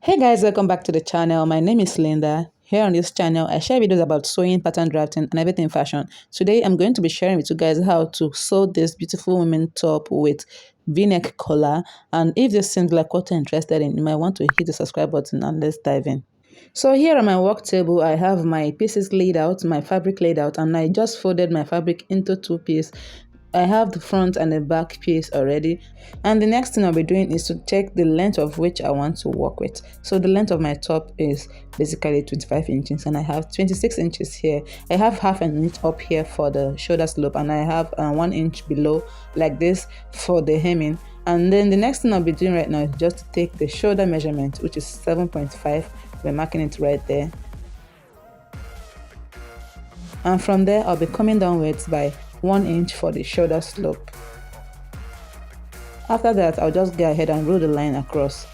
Hey guys, welcome back to the channel. My name is Linda. Here on this channel, I share videos about sewing, pattern drafting, and everything fashion. Today, I'm going to be sharing with you guys how to sew this beautiful women top with V-neck collar. And if this seems like what you're interested in, you might want to hit the subscribe button and let's dive in. So here on my work table, I have my pieces laid out, my fabric laid out, and I just folded my fabric into two pieces. I have the front and the back piece already, and the next thing I'll be doing is to check the length of which I want to work with. So the length of my top is basically 25 inches and I have 26 inches here. I have half an inch up here for the shoulder slope, and I have 1 inch below like this for the hemming. And then the next thing I'll be doing right now is just to take the shoulder measurement, which is 7.5. We're marking it right there, and from there I'll be coming downwards by 1 inch for the shoulder slope. After that, I'll just go ahead and roll the line across.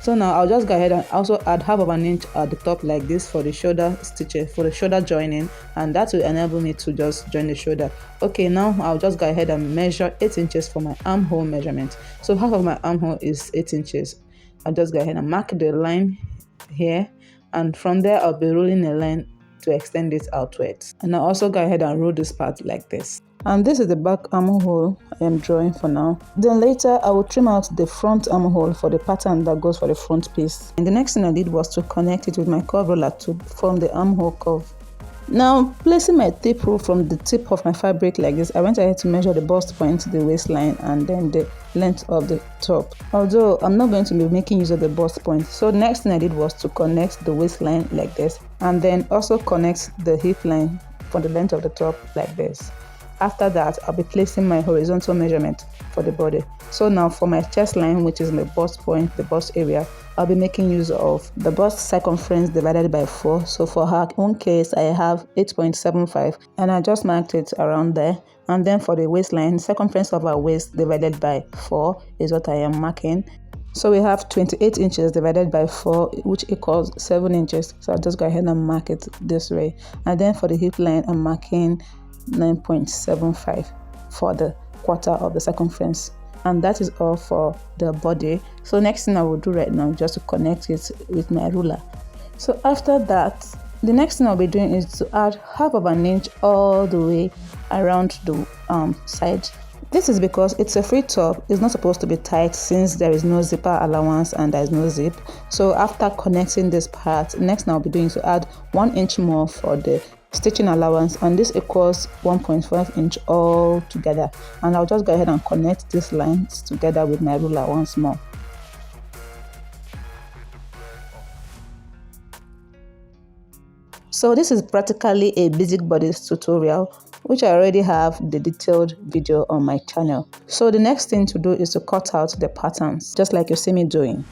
So now I'll just go ahead and also add half of an inch at the top like this for the shoulder stitches, for the shoulder joining, and that will enable me to just join the shoulder. Okay, now I'll just go ahead and measure 8 inches for my armhole measurement. So half of my armhole is 8 inches. I'll just go ahead and mark the line here, and from there I'll be rolling a line to extend it outwards. And I'll also go ahead and roll this part like this. And this is the back armhole I am drawing for now. Then later I will trim out the front armhole for the pattern that goes for the front piece. And the next thing I did was to connect it with my curve roller to form the armhole curve. Now, placing my tape rule from the tip of my fabric like this, I went ahead to measure the bust point, the waistline, and then the length of the top. Although I'm not going to be making use of the bust point, so the next thing I did was to connect the waistline like this, and then also connect the hip line for the length of the top like this. After that, I'll be placing my horizontal measurement for the body. So now for my chest line, which is my bust point, the bust area, I'll be making use of the bust circumference divided by 4. So for her own case, I have 8.75, and I just marked it around there. And then for the waistline, circumference of her waist divided by 4 is what I am marking. So we have 28 inches divided by 4, which equals 7 inches. So I'll just go ahead and mark it this way. And then for the hip line, I'm marking 9.75 for the quarter of the circumference, and that is all for the body. So next thing I will do right now is just to connect it with my ruler. So after that, the next thing I'll be doing is to add half of an inch all the way around the side. This is because it's a free top. It's not supposed to be tight since there is no zipper allowance and there is no zip. So after connecting this part, next thing I'll be doing is to add 1 inch more for the stitching allowance, and this equals 1.5 inch all together. And I'll just go ahead and connect these lines together with my ruler once more. So this is practically a basic bodice tutorial, which I already have the detailed video on my channel. So the next thing to do is to cut out the patterns, just like you see me doing.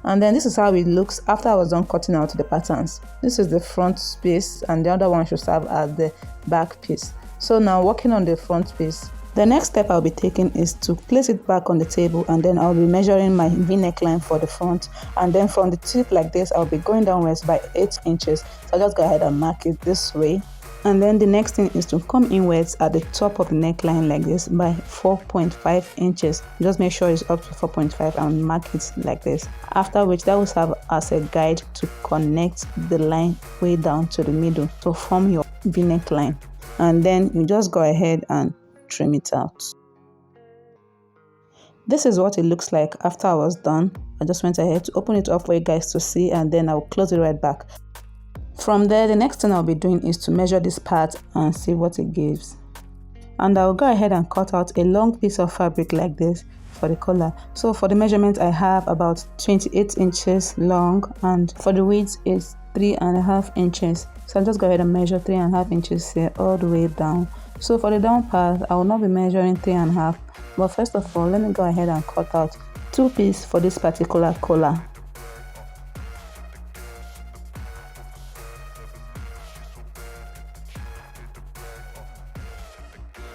And then this is how it looks after I was done cutting out the patterns. This is the front piece, and the other one should serve as the back piece. So now working on the front piece, the next step I'll be taking is to place it back on the table, and then I'll be measuring my V-neck line for the front, and then from the tip like this I'll be going downwards by 8 inches. So I'll just go ahead and mark it this way. And then the next thing is to come inwards at the top of the neckline like this by 4.5 inches. Just make sure it's up to 4.5 and mark it like this. After which that will serve as a guide to connect the line way down to the middle to form your V-neck line. And then you just go ahead and trim it out. This is what it looks like after I was done. I just went ahead to open it up for you guys to see, and then I'll close it right back. From there, the next thing I'll be doing is to measure this part and see what it gives. And I'll go ahead and cut out a long piece of fabric like this for the collar. So for the measurement, I have about 28 inches long, and for the width is 3.5 inches. So I'll just go ahead and measure 3.5 inches here all the way down. So for the down part, I will not be measuring 3.5, but first of all, let me go ahead and cut out 2 pieces for this particular collar.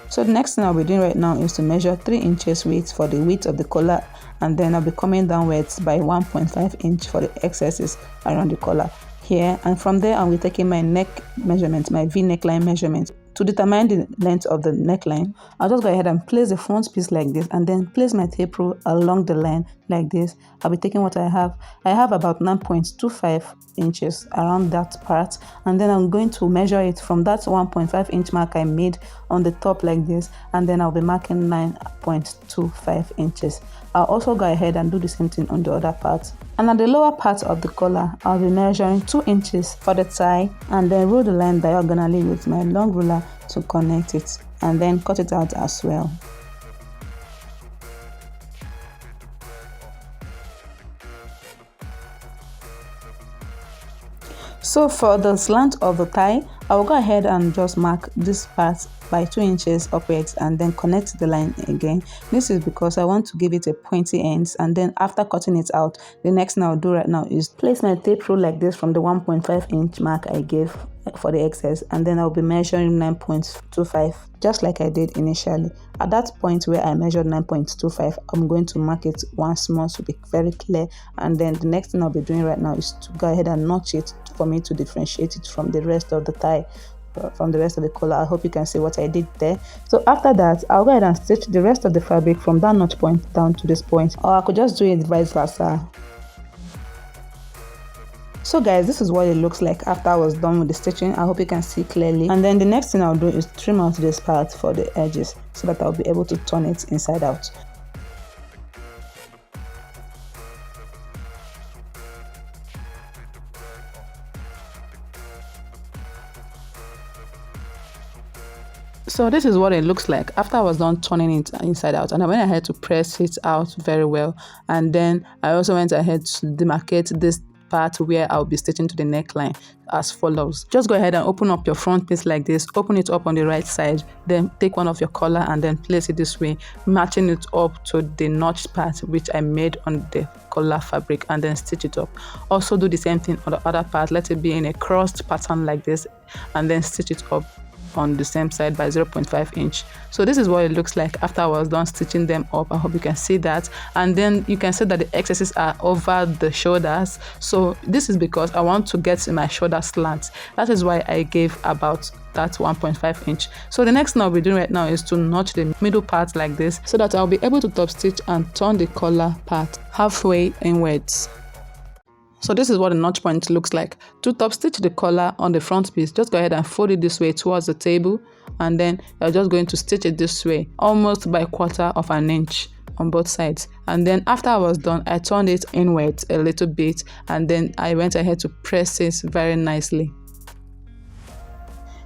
So the next thing I'll be doing right now is to measure 3 inches width for the width of the collar, and then I'll be coming downwards by 1.5 inch for the excesses around the collar here. And from there I'll be taking my neck measurement, my V neckline measurement, To determine the length of the neckline, I'll just go ahead and place the front piece like this and then place my tape rule along the line like this. I'll be taking what I have. I have about 9.25 inches around that part, and then I'm going to measure it from that 1.5 inch mark I made on the top like this, and then I'll be marking 9.25 inches. I'll also go ahead and do the same thing on the other part. And at the lower part of the collar, I'll be measuring 2 inches for the tie and then roll the line diagonally with my long ruler to connect it, and then cut it out as well. So for the slant of the tie, I will go ahead and just mark this part by 2 inches upwards and then connect the line again. This is because I want to give it a pointy ends, and then after cutting it out, the next thing I'll do right now is place my tape rule like this from the 1.5 inch mark I gave for the excess, and then I'll be measuring 9.25 just like I did initially. At that point where I measured 9.25, I'm going to mark it once more to be very clear, and then the next thing I'll be doing right now is to go ahead and notch it for me to differentiate it from the rest of the tie, from the rest of the collar. I hope you can see what I did there. So after that, I'll go ahead and stitch the rest of the fabric from that notch point down to this point, or I could just do it vice versa. So guys, this is what it looks like after I was done with the stitching. I hope you can see clearly. And then the next thing I'll do is trim out this part for the edges so that I'll be able to turn it inside out. So this is what it looks like after I was done turning it inside out, and I went ahead to press it out very well, and then I also went ahead to demarcate this part where I'll be stitching to the neckline as follows. Just go ahead and open up your front piece like this, open it up on the right side, then take one of your collar and then place it this way, matching it up to the notch part which I made on the collar fabric, and then stitch it up. Also do the same thing on the other part, let it be in a crossed pattern like this, and then stitch it up on the same side by 0.5 inch. So this is what it looks like after I was done stitching them up. I hope you can see that, and then you can see that the excesses are over the shoulders. So this is because I want to get my shoulder slant. That is why I gave about that 1.5 inch. So the next thing I'll be doing right now is to notch the middle part like this so that I'll be able to top stitch and turn the collar part halfway inwards. So this is what the notch point looks like. To top stitch the collar on the front piece, just go ahead and fold it this way towards the table, and then you're just going to stitch it this way, almost by 1/4 inch on both sides. And then after I was done, I turned it inwards a little bit, and then I went ahead to press it very nicely.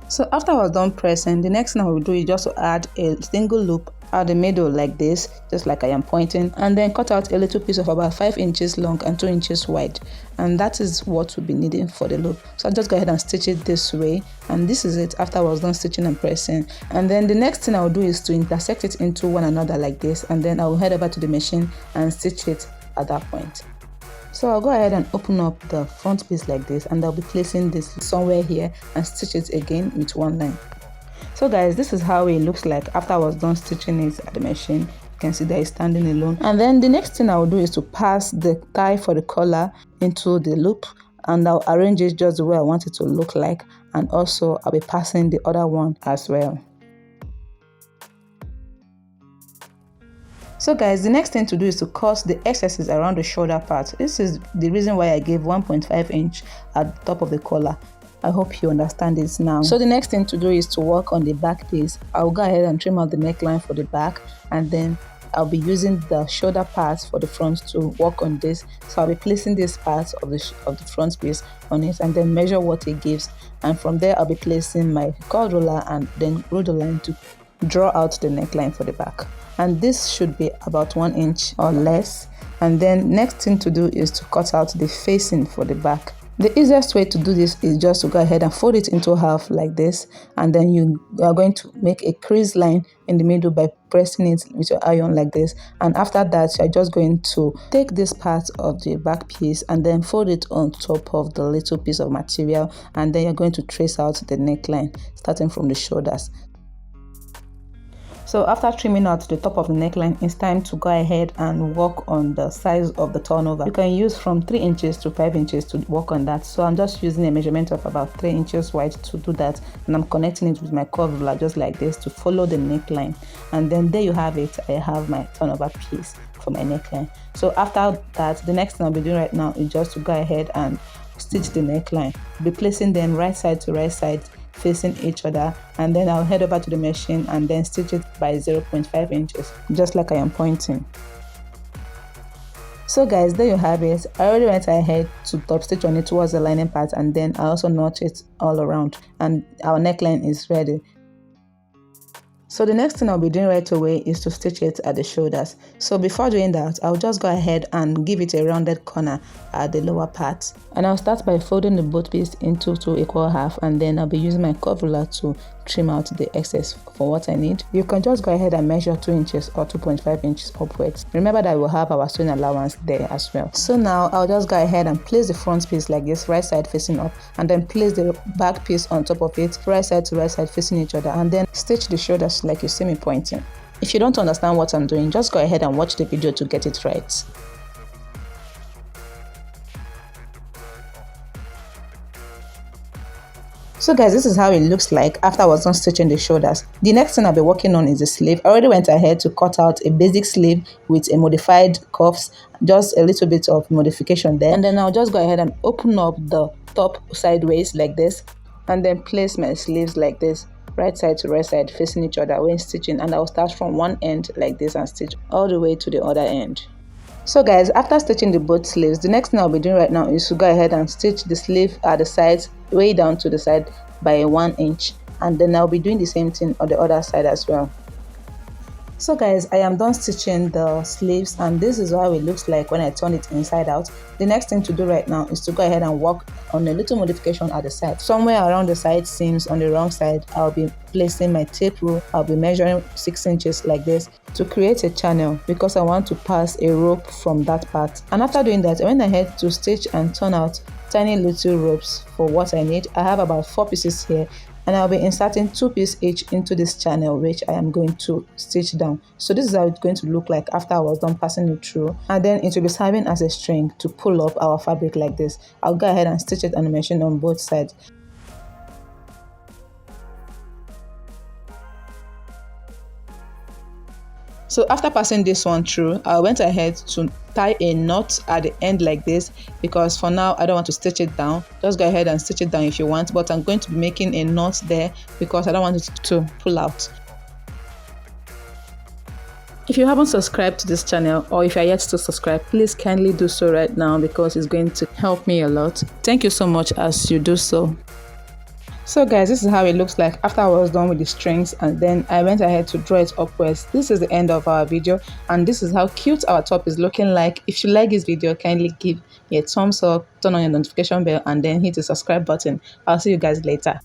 So after I was done pressing, the next thing I will do is just to add a single loop at the middle like this, just like I am pointing, and then cut out a little piece of about 5 inches long and 2 inches wide, and that is what we'll be needing for the loop. So I'll just go ahead and stitch it this way, and this is it after I was done stitching and pressing. And then the next thing I'll do is to intersect it into one another like this, and then I'll head over to the machine and stitch it at that point. So I'll go ahead and open up the front piece like this, and I'll be placing this somewhere here and stitch it again with one line. So guys, this is how it looks like after I was done stitching it at the machine. You can see that it's standing alone. And then the next thing I will do is to pass the tie for the collar into the loop, and I'll arrange it just the way I want it to look like, and also I'll be passing the other one as well. So guys, the next thing to do is to cut the excesses around the shoulder part. This is the reason why I gave 1.5 inch at the top of the collar. I hope you understand this now. So the next thing to do is to work on the back piece. I'll go ahead and trim out the neckline for the back, and then I'll be using the shoulder parts for the front to work on this. So I'll be placing this part of the front piece on it, and then measure what it gives, and from there I'll be placing my curl roller and then roll the line to draw out the neckline for the back, and this should be about 1 inch or less. And then next thing to do is to cut out the facing for the back. The easiest way to do this is just to go ahead and fold it into half like this, and then you are going to make a crease line in the middle by pressing it with your iron like this. And after that, you're just going to take this part of the back piece and then fold it on top of the little piece of material, and then you're going to trace out the neckline starting from the shoulders. So after trimming out the top of the neckline, it's time to go ahead and work on the size of the turnover. You can use from 3 inches to 5 inches to work on that. So I'm just using a measurement of about 3 inches wide to do that, and I'm connecting it with my curve ruler just like this to follow the neckline. And then there you have it. I have my turnover piece for my neckline. So after that, the next thing I'll be doing right now is just to go ahead and stitch the neckline. Be placing them right side to right side facing each other, and then I'll head over to the machine and then stitch it by 0.5 inches just like I am pointing. So guys, there you have it. I already went ahead to top stitch on it towards the lining part, and then I also notch it all around, and our neckline is ready. So the next thing I'll be doing right away is to stitch it at the shoulders. So before doing that, I'll just go ahead and give it a rounded corner at the lower part. And I'll start by folding the both pieces into 2 equal half, and then I'll be using my curve ruler to trim out the excess for what I need. You can just go ahead and measure 2 inches or 2.5 inches upwards. Remember that we'll have our sewing allowance there as well. So now I'll just go ahead and place the front piece like this, right side facing up, and then place the back piece on top of it, right side to right side facing each other, and then stitch the shoulders like you see me pointing. If you don't understand what I'm doing, just go ahead and watch the video to get it right. So guys, this is how it looks like after I was done stitching the shoulders. The next thing I'll be working on is the sleeve. I already went ahead to cut out a basic sleeve with a modified cuffs, just a little bit of modification there. And then I'll just go ahead and open up the top sideways like this, and then place my sleeves like this, right side to right side facing each other when stitching, and I'll start from one end like this and stitch all the way to the other end. So guys, after stitching the both sleeves, the next thing I'll be doing right now is to go ahead and stitch the sleeve at the sides way down to the side by 1 inch, and then I'll be doing the same thing on the other side as well. So guys, I am done stitching the sleeves, and this is how it looks like when I turn it inside out. The next thing to do right now is to go ahead and work on a little modification at the side. Somewhere around the side seams on the wrong side, I'll be placing my tape rule. I'll be measuring 6 inches like this to create a channel because I want to pass a rope from that part. And after doing that, I went ahead to stitch and turn out tiny little ropes for what I need. I have about 4 pieces here, and I'll be inserting 2 pieces each into this channel, which I am going to stitch down. So this is how it's going to look like after I was done passing it through, and then it will be serving as a string to pull up our fabric like this. I'll go ahead and stitch it on the machine on both sides. So after passing this one through, I went ahead to tie a knot at the end like this, because for now I don't want to stitch it down. Just go ahead and stitch it down if you want, but I'm going to be making a knot there because I don't want it to pull out. If you haven't subscribed to this channel, or if you're yet to subscribe, please kindly do so right now because it's going to help me a lot. Thank you so much as you do so. So guys, this is how it looks like after I was done with the strings, and then I went ahead to draw it upwards. This is the end of our video, and this is how cute our top is looking like. If you like this video, kindly give me a thumbs up, turn on your notification bell, and then hit the subscribe button. I'll see you guys later.